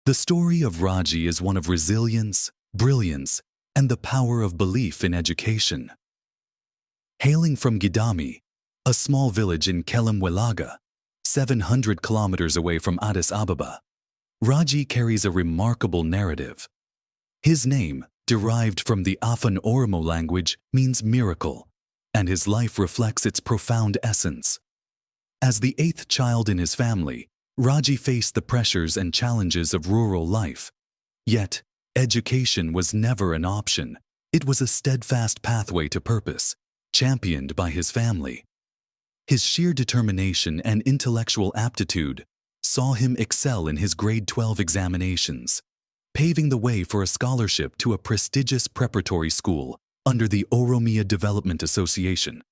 The story of Raajii is one of resilience, brilliance, and the power of belief in education. Hailing from Gidami, a small village in Kelemwelaga, 700 kilometers away from Addis Ababa, Raajii carries a remarkable narrative. His name, derived from the Afan Oromo language, means miracle, and his life reflects its profound essence. As the eighth child in his family, Raajii faced the pressures and challenges of rural life. Yet, education was never an option. It was a steadfast pathway to purpose, championed by his family. His sheer determination and intellectual aptitude saw him excel in his grade 12 examinations, paving the way for a scholarship to a prestigious preparatory school under the Oromia Development Association.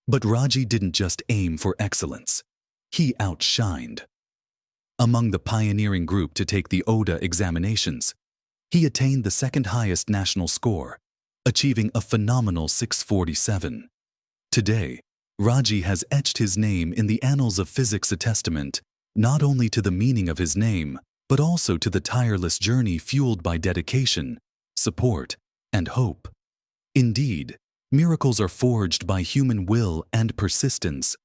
But Raajii didn't just aim for excellence. He outshined. Among the pioneering group to take the ODA examinations, he attained the second highest national score, achieving a phenomenal 647. Today, Raajii has etched his name in the annals of physics, a testament not only to the meaning of his name, but also to the tireless journey fueled by dedication, support, and hope. Indeed, miracles are forged by human will and persistence,